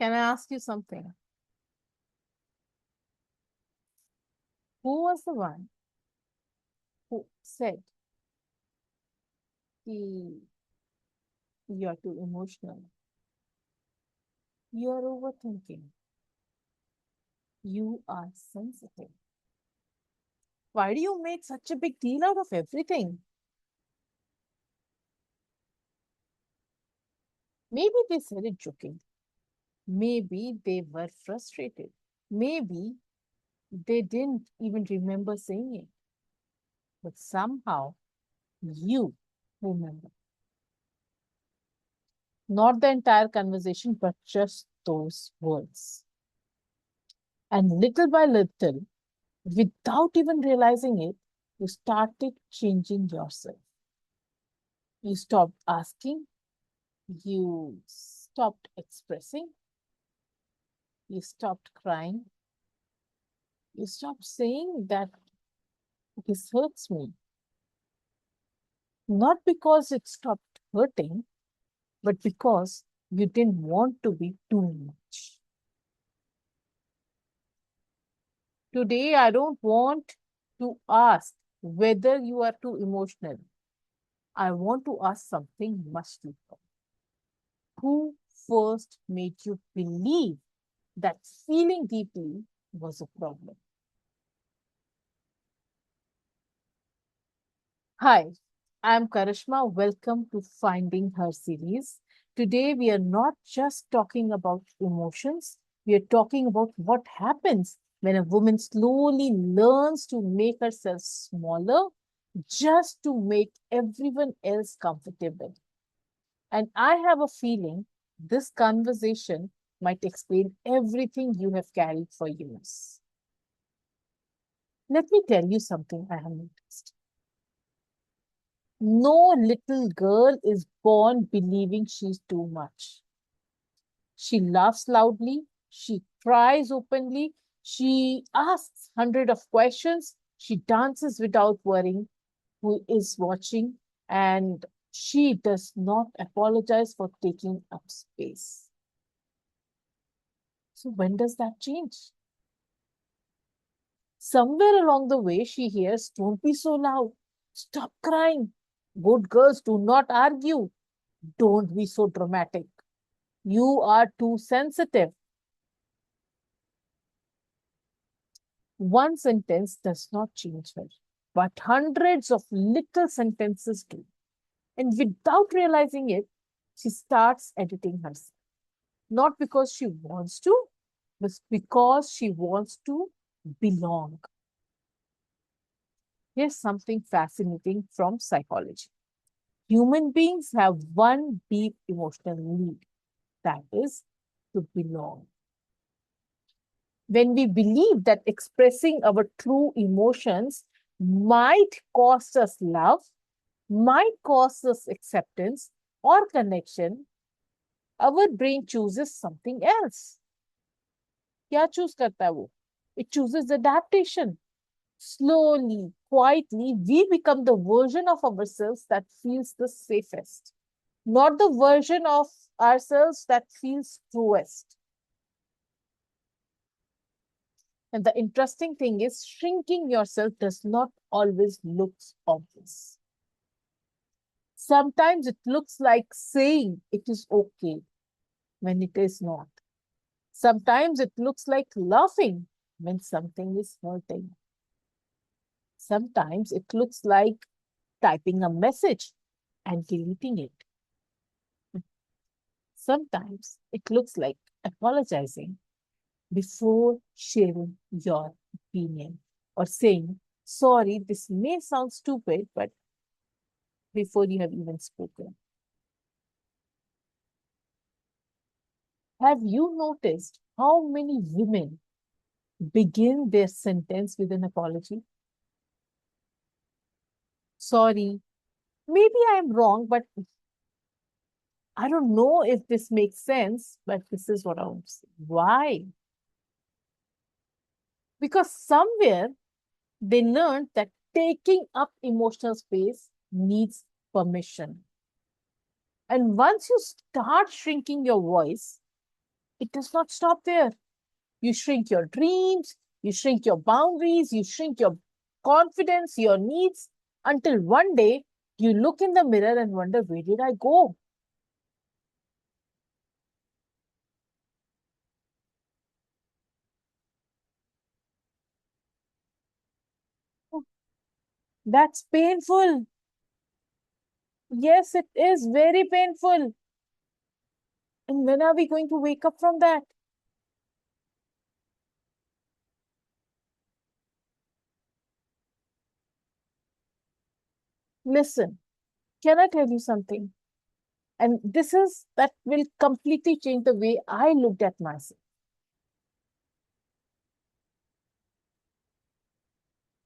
Can I ask you something? Who was the one who said you're too emotional? You're overthinking. You are sensitive. Why do you make such a big deal out of everything? Maybe they said it joking. Maybe they were frustrated. Maybe they didn't even remember saying it. But somehow you remember. Not the entire conversation, but just those words. And little by little, without even realizing it, you started changing yourself. You stopped asking, you stopped expressing, you stopped crying, you stopped saying that this hurts me. Not because it stopped hurting, but because you didn't want to be too much. Today, I don't want to ask whether you are too emotional. I want to ask something much deeper. Who first made you believe that feeling deeply was a problem? Hi, I'm Karishma. Welcome to Finding Her series. Today, we are not just talking about emotions, we are talking about what happens when a woman slowly learns to make herself smaller just to make everyone else comfortable. And I have a feeling this conversation might explain everything you have carried for years. Let me tell you something I have noticed. No little girl is born believing she's too much. She laughs loudly, she cries openly, she asks hundreds of questions, she dances without worrying who is watching, and she does not apologize for taking up space. So when does that change? Somewhere along the way, she hears, "Don't be so loud. Stop crying. Good girls do not argue. Don't be so dramatic. You are too sensitive." One sentence does not change her, but hundreds of little sentences do. And without realizing it, she starts editing herself. Not because she wants to, but because she wants to belong. Here's something fascinating from psychology. Human beings have one deep emotional need, that is to belong. When we believe that expressing our true emotions might cost us love, might cost us acceptance or connection, our brain chooses something else. क्या choose करता है वो? It chooses adaptation. Slowly, quietly, we become the version of ourselves that feels the safest, not the version of ourselves that feels truest. And the interesting thing is, shrinking yourself does not always look obvious. Sometimes it looks like saying it is okay when it is not. Sometimes it looks like laughing when something is hurting. Sometimes it looks like typing a message and deleting it. Sometimes it looks like apologizing before sharing your opinion or saying, "Sorry, this may sound stupid," but before you have even spoken. Have you noticed how many women begin their sentence with an apology? "Sorry, maybe I'm wrong, but I don't know if this makes sense, but this is what I'm saying." Why? Because somewhere they learned that taking up emotional space needs permission. And once you start shrinking your voice, it does not stop there. You shrink your dreams, you shrink your boundaries, you shrink your confidence, your needs, until one day you look in the mirror and wonder, where did I go? That's painful. Yes, it is very painful. And when are we going to wake up from that? Listen, can I tell you something? And this is that will completely change the way I looked at myself.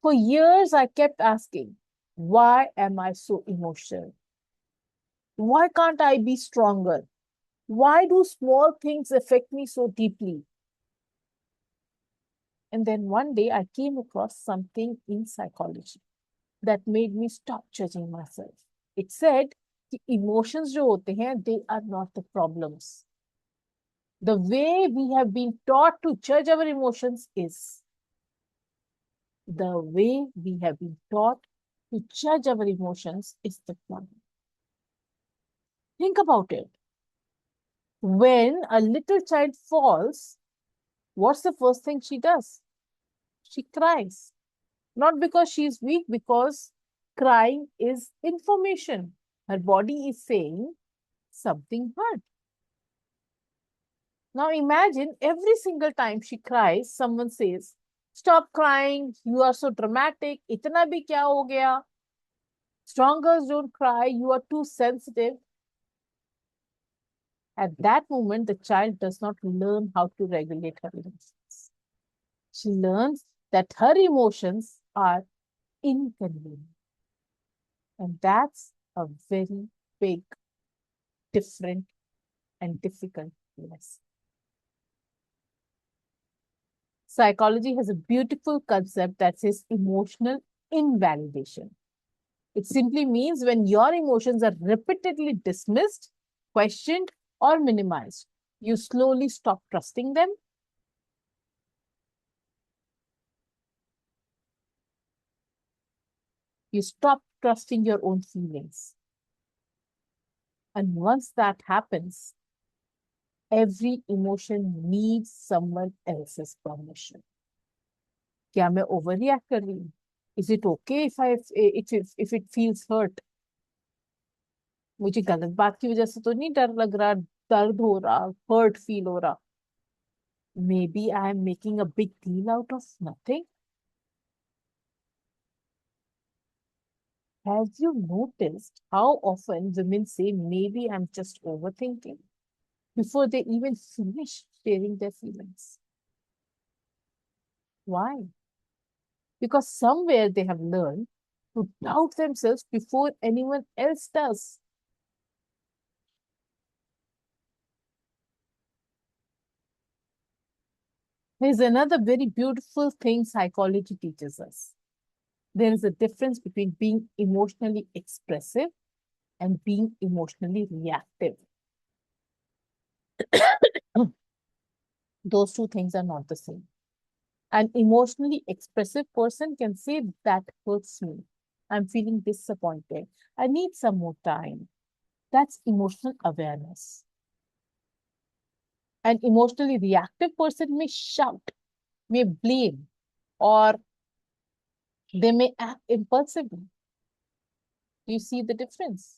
For years, I kept asking, why am I so emotional? Why can't I be stronger? Why do small things affect me so deeply? And then one day I came across something in psychology that made me stop judging myself. It said कि emotions जो होते हैं, they are not the problems. The way we have been taught to judge our emotions is the way we have been taught to judge our emotions is the problem. Think about it. When a little child falls, what's the first thing she does? She cries. Not because she's weak, because crying is information. Her body is saying something hurt. Now imagine every single time she cries, someone says, stop crying, you are so dramatic, itna bhi kya ho gaya? Strong girls don't cry, you are too sensitive. At that moment, the child does not learn how to regulate her emotions. She learns that her emotions are inconvenient. And that's a very big, different, and difficult lesson. Psychology has a beautiful concept that says emotional invalidation. It simply means when your emotions are repeatedly dismissed, questioned, or minimized, you slowly stop trusting them. You stop trusting your own feelings. And once that happens, every emotion needs someone else's permission. क्या मैं overreact कर रही हूँ? Is it okay if it feels hurt? मुझे गलत बात की वजह से तो नहीं डर लग रहा, दर्द हो रहा, hurt feel हो रहा. Maybe I am making a big deal out of nothing. Have you noticed how often women say, maybe I'm just overthinking before they even finish sharing their feelings? Why? Because somewhere they have learned to doubt themselves before anyone else does. There's another very beautiful thing psychology teaches us. There is a difference between being emotionally expressive and being emotionally reactive. Those two things are not the same. An emotionally expressive person can say, that hurts me. I'm feeling disappointed. I need some more time. That's emotional awareness. An emotionally reactive person may shout, may blame, or they may act impulsively. Do you see the difference?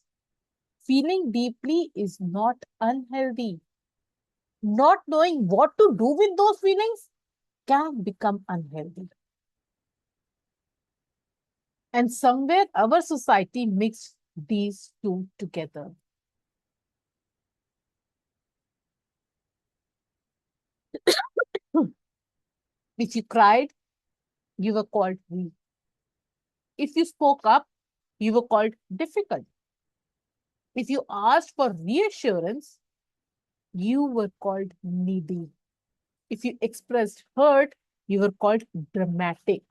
Feeling deeply is not unhealthy. Not knowing what to do with those feelings can become unhealthy. And somewhere our society mixed these two together. If you cried, you were called weak. If you spoke up, you were called difficult. If you asked for reassurance, you were called needy. If you expressed hurt, you were called dramatic.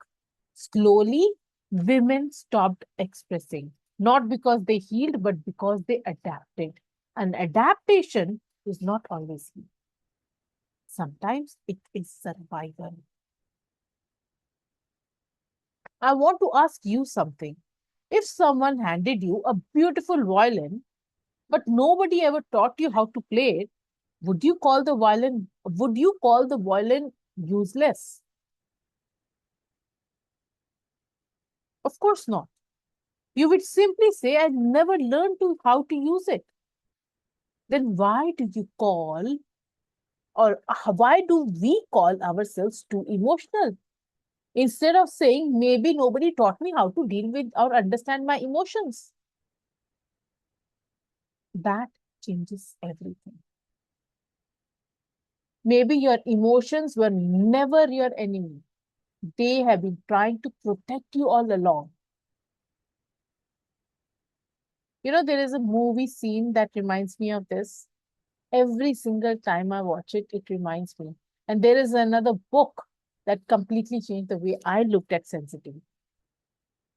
Slowly, women stopped expressing, not because they healed, but because they adapted. And adaptation is not always healed. Sometimes it is survival. I want to ask you something. If someone handed you a beautiful violin, but nobody ever taught you how to play it, would you call the violin useless? Of course not. You would simply say, I never learned how to use it. Then why do we call ourselves too emotional? Instead of saying, maybe nobody taught me how to deal with or understand my emotions. That changes everything. Maybe your emotions were never your enemy. They have been trying to protect you all along. There is a movie scene that reminds me of this. Every single time I watch it, it reminds me. And there is another book that completely changed the way I looked at sensitivity.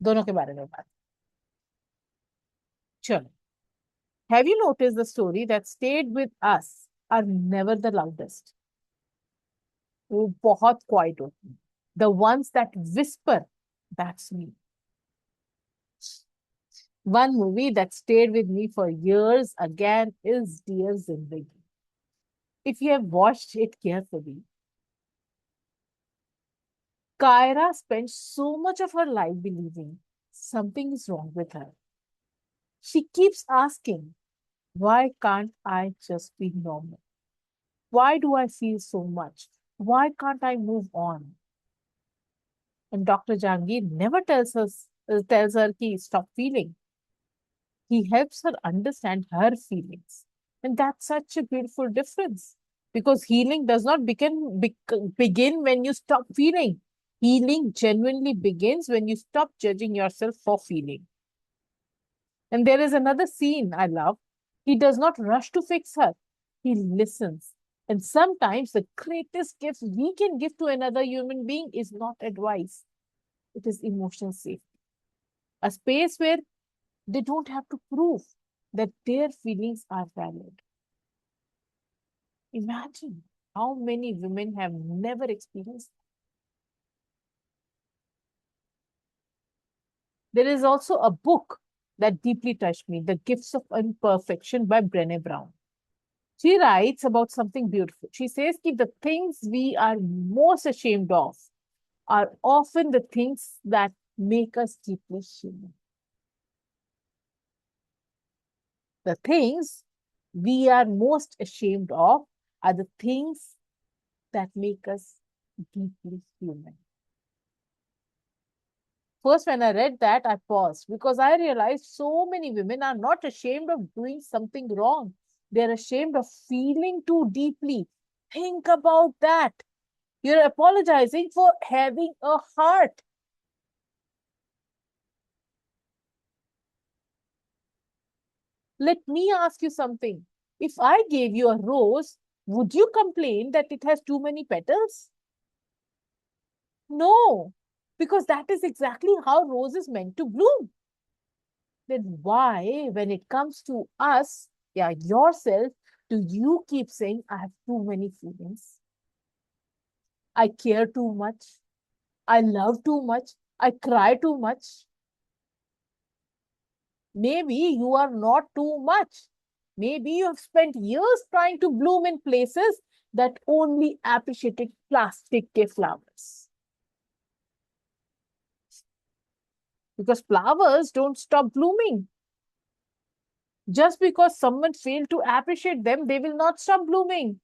दोनों के बारे में बात. चलो. Have you noticed the story that stayed with us are never the loudest? वो बहुत quiet होती हैं. The ones that whisper, that's me. One movie that stayed with me for years again is Dear Zindagi. If you have watched it carefully, Kyra spent so much of her life believing something is wrong with her. She keeps asking, why can't I just be normal? Why do I feel so much? Why can't I move on? And Dr. Jangir never tells her ki stop feeling. He helps her understand her feelings. And that's such a beautiful difference. Because healing does not begin when you stop feeling. Healing genuinely begins when you stop judging yourself for feeling. And there is another scene I love. He does not rush to fix her. He listens. And sometimes the greatest gift we can give to another human being is not advice. It is emotional safety. A space where they don't have to prove that their feelings are valid. Imagine how many women have never experienced that. There is also a book that deeply touched me, The Gifts of Imperfection by Brené Brown. She writes about something beautiful. She says that the things we are most ashamed of are often the things that make us deeply human. The things we are most ashamed of are the things that make us deeply human. First, when I read that, I paused because I realized so many women are not ashamed of doing something wrong. They're ashamed of feeling too deeply. Think about that. You're apologizing for having a heart. Let me ask you something. If I gave you a rose, would you complain that it has too many petals? No, because that is exactly how rose is meant to bloom. Then why, when it comes to us, yeah, yourself, do you keep saying, I have too many feelings? I care too much. I love too much. I cry too much. Maybe you are not too much. Maybe you have spent years trying to bloom in places that only appreciated plastic flowers. Because flowers don't stop blooming. Just because someone failed to appreciate them, they will not stop blooming.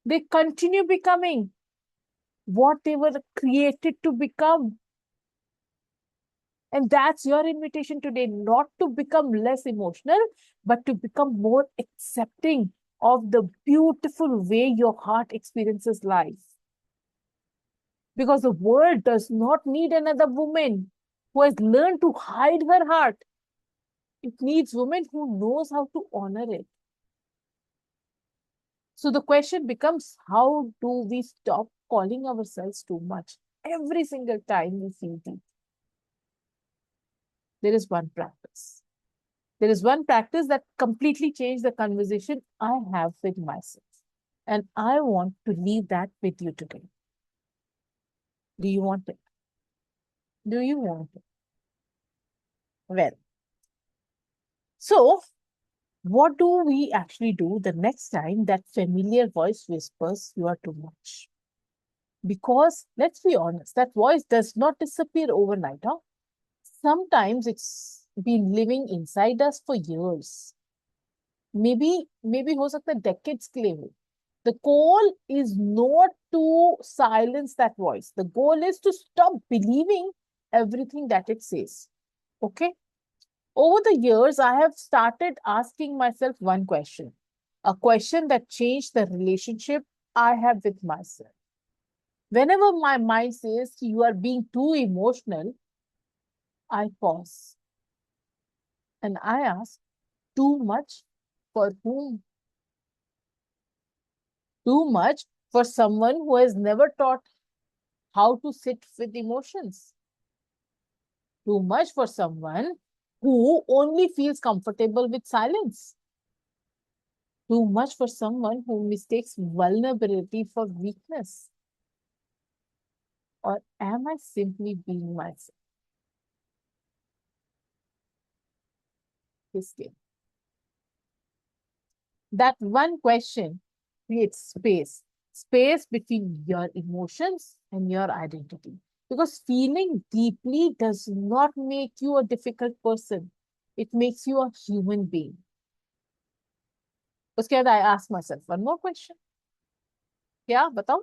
They continue becoming what they were created to become. And that's your invitation today, not to become less emotional, but to become more accepting of the beautiful way your heart experiences life. Because the world does not need another woman who has learned to hide her heart. It needs women who knows how to honor it. So the question becomes, how do we stop calling ourselves too much every single time we feel deep? There is one practice. There is one practice that completely changed the conversation I have with myself. And I want to leave that with you today. Do you want it? Do you want it? Well, so what do we actually do the next time that familiar voice whispers you are too much? Because let's be honest, that voice does not disappear overnight. Huh? Sometimes it's been living inside us for years. Maybe हो सकता है decades के लिए हो. The goal is not to silence that voice. The goal is to stop believing everything that it says. Okay? Over the years, I have started asking myself one question, a question that changed the relationship I have with myself. Whenever my mind says you are being too emotional, I pause and I ask, too much for whom? Too much for someone who has never taught how to sit with emotions. Too much for someone who only feels comfortable with silence. Too much for someone who mistakes vulnerability for weakness. Or am I simply being myself? This game. That one question creates space between your emotions and your identity. Because feeling deeply does not make you a difficult person. It makes you a human being. उसके बाद I ask myself one more question. क्या बताओ?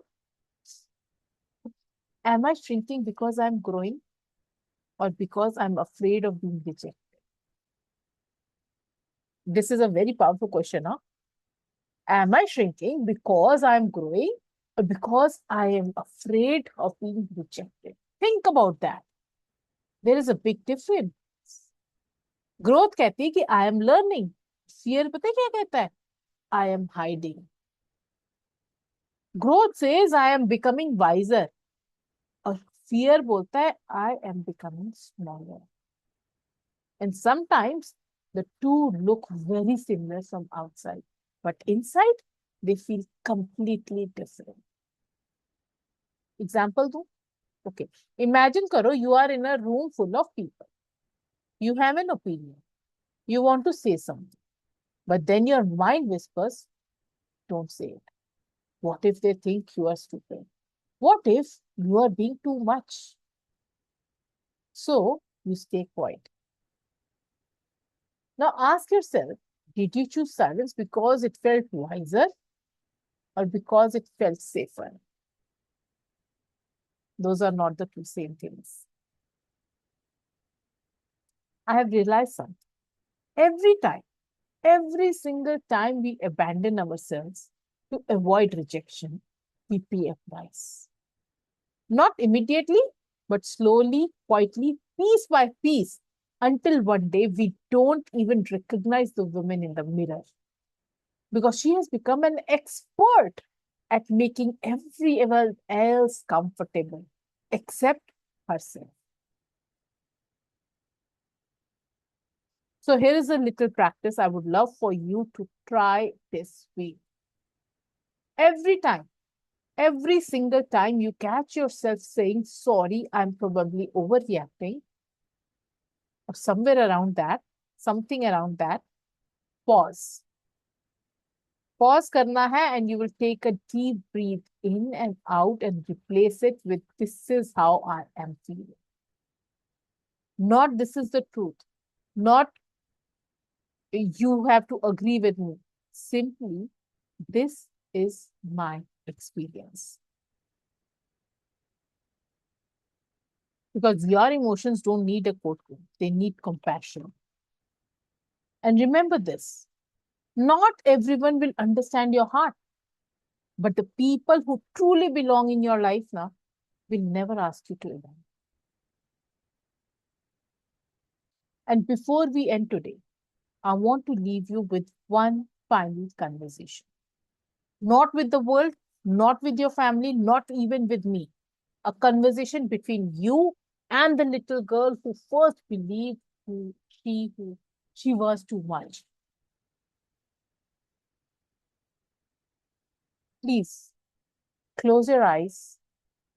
Am I shrinking because I'm growing or because I'm afraid of being rejected? This is a very powerful question. Huh? Am I shrinking because I'm growing or because I am afraid of being rejected? Think about that. There is a big difference. Growth कहती है कि I am learning. Fear पता है क्या कहता है? I am hiding. Growth says I am becoming wiser. और fear बोलता है I am becoming smaller. And sometimes the two look very similar from outside, but inside they feel completely different. Example do? Okay. Imagine karo you are in a room full of people. You have an opinion. You want to say something. But then your mind whispers, don't say it. What if they think you are stupid? What if you are being too much? So you stay quiet. Now ask yourself, did you choose silence because it felt wiser or because it felt safer? Those are not the two same things. I have realized something. Every single time we abandon ourselves to avoid rejection, we pay a price. Not immediately, but slowly, quietly, piece by piece, until one day we don't even recognize the woman in the mirror. Because she has become an expert at making everyone else comfortable, except herself. So here is a little practice I would love for you to try this week. Every single time you catch yourself saying, sorry, I'm probably overreacting, or somewhere around that, something around that, pause. Pause karna hai and you will take a deep breath in and out and replace it with, this is how I am feeling. Not this is the truth. Not you have to agree with me. Simply, this is my experience. Because your emotions don't need a courtroom, they need compassion. And remember this, not everyone will understand your heart, but the people who truly belong in your life now will never ask you to event. And before we end today, I want to leave you with one final conversation. Not with the world, not with your family, not even with me. A conversation between you and the little girl who first believed who she was too much. Please close your eyes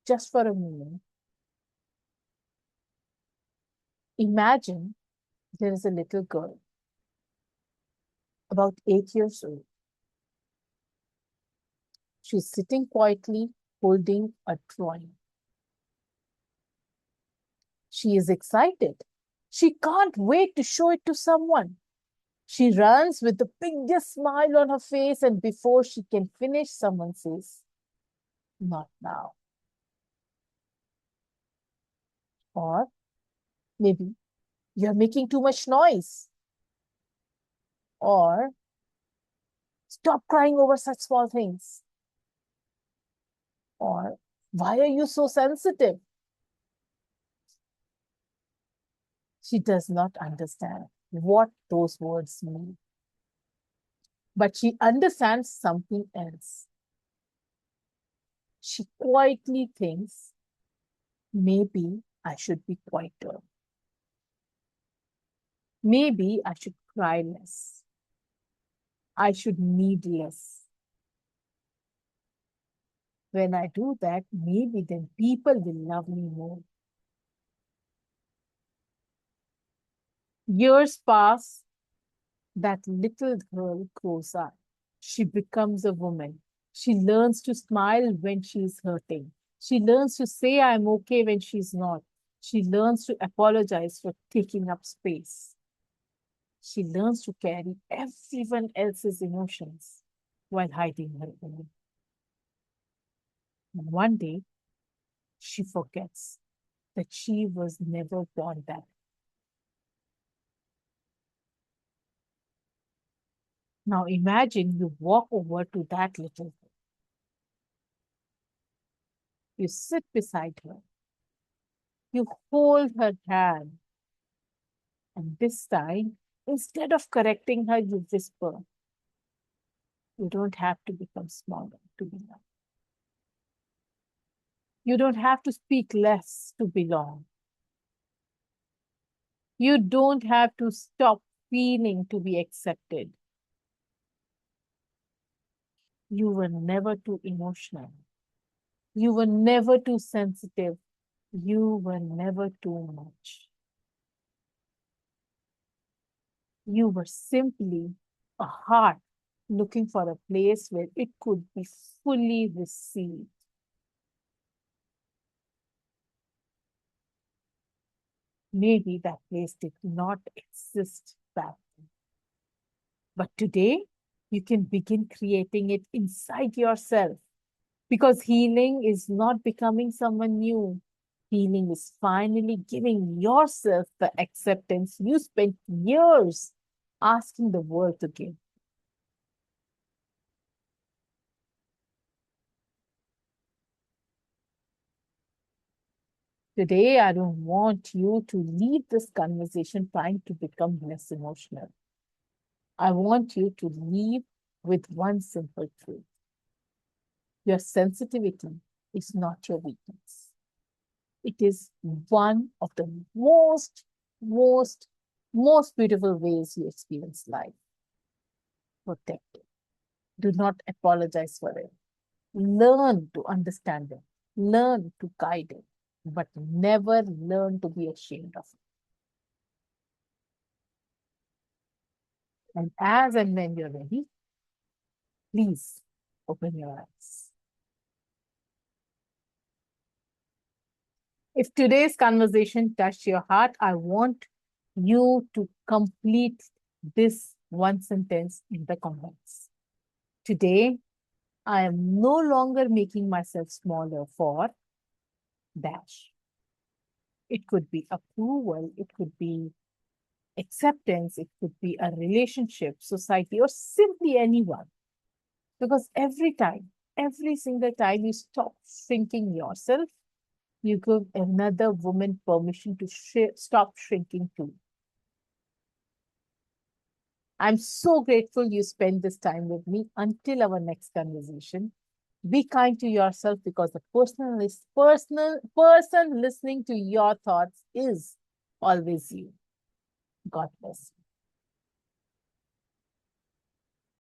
just for a moment. Imagine there is a little girl, about 8 years old. She's sitting quietly, holding a drawing. She is excited. She can't wait to show it to someone. She runs with the biggest smile on her face, and before she can finish, someone says, "Not now." Or maybe, "You're making too much noise." Or, "Stop crying over such small things." Or, "Why are you so sensitive?" She does not understand what those words mean. But she understands something else. She quietly thinks, maybe I should be quieter. Maybe I should cry less. I should need less. When I do that, maybe then people will love me more. Years pass, that little girl grows up. She becomes a woman. She learns to smile when she is hurting. She learns to say, "I'm okay," when she's not. She learns to apologize for taking up space. She learns to carry everyone else's emotions while hiding her own. And one day, she forgets that she was never born that. Now imagine you walk over to that little girl. You sit beside her. You hold her hand. And this time, instead of correcting her, you whisper, "You don't have to become smaller to be loved. You don't have to speak less to belong. You don't have to stop feeling to be accepted. You were never too emotional. You were never too sensitive. You were never too much. You were simply a heart looking for a place where it could be fully received." Maybe that place did not exist back then. But today, you can begin creating it inside yourself, because healing is not becoming someone new. Healing is finally giving yourself the acceptance you spent years asking the world to give. Today, I don't want you to leave this conversation trying to become less emotional. I want you to leave with one simple truth. Your sensitivity is not your weakness. It is one of the most, most beautiful ways you experience life. Protect it. Do not apologize for it. Learn to understand it. Learn to guide it, but never learn to be ashamed of it. And as and when you're ready, please open your eyes. If today's conversation touched your heart, I want you to complete this one sentence in the comments. Today, I am no longer making myself smaller for dash. It could be approval, it could be acceptance, it could be a relationship, society, or simply anyone. Because every single time you stop shrinking yourself, you give another woman permission to stop shrinking too. I'm so grateful you spent this time with me. Until our next conversation, be kind to yourself, because the person listening to your thoughts is always you. God bless you.